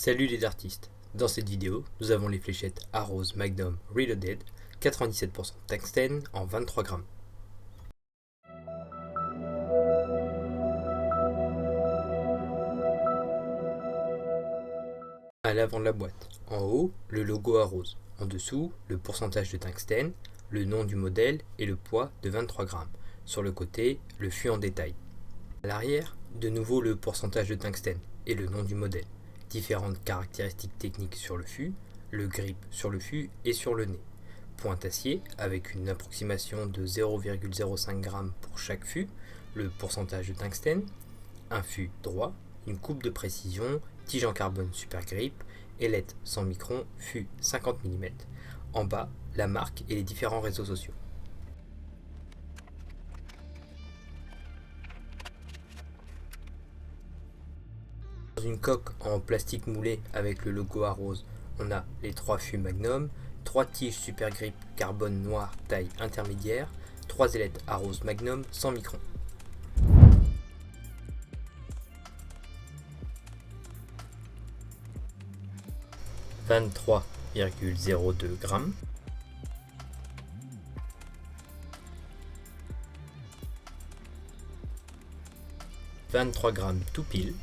Salut les artistes, dans cette vidéo, nous avons les fléchettes Arrows Magnum Reloaded, 97% tungstène en 23 grammes. À l'avant de la boîte, en haut, le logo Arrows, en dessous, le pourcentage de tungstène, le nom du modèle et le poids de 23 grammes. Sur le côté, le fût en détail. À l'arrière, de nouveau le pourcentage de tungstène et le nom du modèle. Différentes caractéristiques techniques sur le fût, le grip sur le fût et sur le nez. Pointe acier avec une approximation de 0,05 g pour chaque fût, le pourcentage de tungstène, un fût droit, une coupe de précision, tige en carbone super grip, ailette 100 microns, fût 50 mm. En bas, la marque et les différents réseaux sociaux. Dans une coque en plastique moulé avec le logo Arrows, on a les 3 fûts Magnum, 3 tiges Super Grip carbone noir taille intermédiaire, 3 ailettes Arrows Magnum 100 microns. « 23,02 grammes. « 23 grammes tout pile. »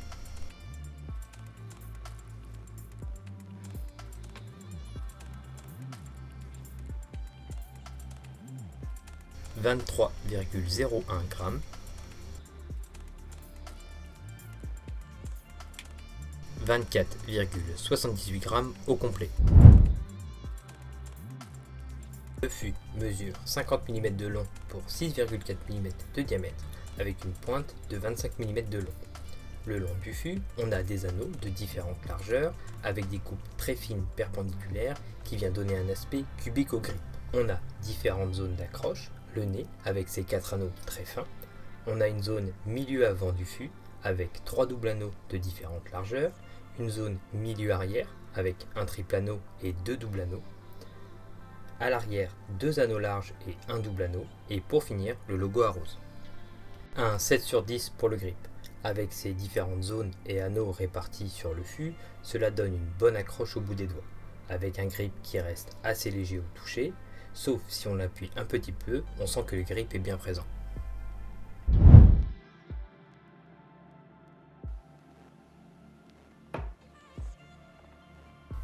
23,01 grammes. 24,78 grammes au complet. Le fût mesure 50 mm de long pour 6,4 mm de diamètre avec une pointe de 25 mm de long. Le long du fût, on a des anneaux de différentes largeurs avec des coupes très fines perpendiculaires qui viennent donner un aspect cubique au grip. On a différentes zones d'accroche, le nez avec ses 4 anneaux très fins. On a une zone milieu avant du fût avec 3 doubles anneaux de différentes largeurs, une zone milieu arrière avec un triple anneau et 2 doubles anneaux. À l'arrière, 2 anneaux larges et un double anneau, et pour finir, le logo Arrows. Un 7 sur 10 pour le grip. Avec ses différentes zones et anneaux répartis sur le fût, cela donne une bonne accroche au bout des doigts, avec un grip qui reste assez léger au toucher, sauf si on l'appuie un petit peu, on sent que le grip est bien présent.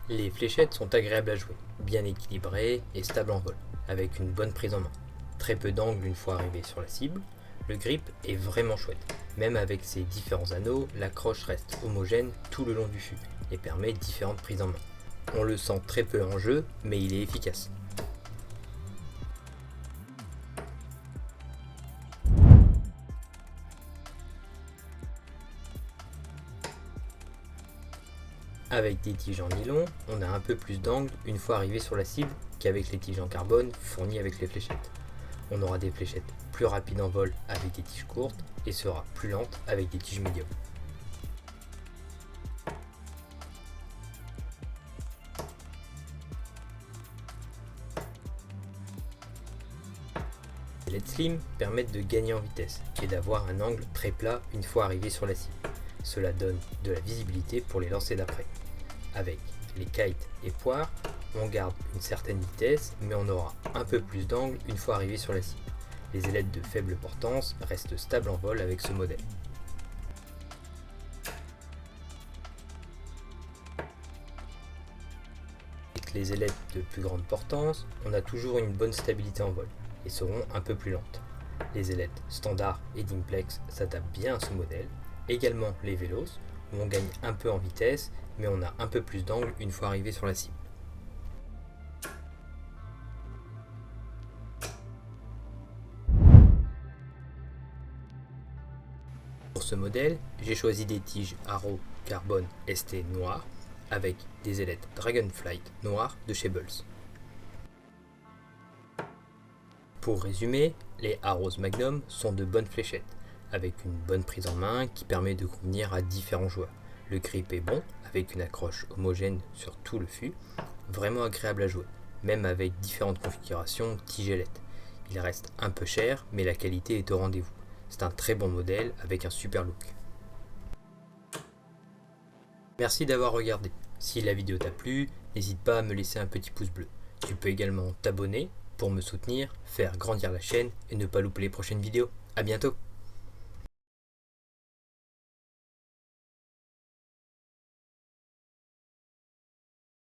Les fléchettes sont agréables à jouer, bien équilibrées et stables en vol, avec une bonne prise en main. Très peu d'angle une fois arrivé sur la cible. Le grip est vraiment chouette. Même avec ses différents anneaux, l'accroche reste homogène tout le long du fût et permet différentes prises en main. On le sent très peu en jeu, mais il est efficace. Avec des tiges en nylon, on a un peu plus d'angle une fois arrivé sur la cible qu'avec les tiges en carbone fournies avec les fléchettes. On aura des fléchettes plus rapides en vol avec des tiges courtes et sera plus lente avec des tiges médium. Les LED slim permettent de gagner en vitesse et d'avoir un angle très plat une fois arrivé sur la cible. Cela donne de la visibilité pour les lancers d'après. Avec les kites et poires, on garde une certaine vitesse, mais on aura un peu plus d'angle une fois arrivé sur la cible. Les ailettes de faible portance restent stables en vol avec ce modèle. Avec les ailettes de plus grande portance, on a toujours une bonne stabilité en vol et seront un peu plus lentes. Les ailettes standard et Dimplex s'adaptent bien à ce modèle. Également les Velos, où on gagne un peu en vitesse, mais on a un peu plus d'angle une fois arrivé sur la cible. Pour ce modèle, j'ai choisi des tiges Arrow Carbone ST noires avec des ailettes Dragonflight noires de chez Bulls. Pour résumer, les Arrows Magnum sont de bonnes fléchettes, avec une bonne prise en main qui permet de convenir à différents joueurs. Le grip est bon, avec une accroche homogène sur tout le fût, vraiment agréable à jouer, même avec différentes configurations tige-ailettes. Il reste un peu cher, mais la qualité est au rendez-vous. C'est un très bon modèle avec un super look. Merci d'avoir regardé. Si la vidéo t'a plu, n'hésite pas à me laisser un petit pouce bleu. Tu peux également t'abonner pour me soutenir, faire grandir la chaîne et ne pas louper les prochaines vidéos. A bientôt!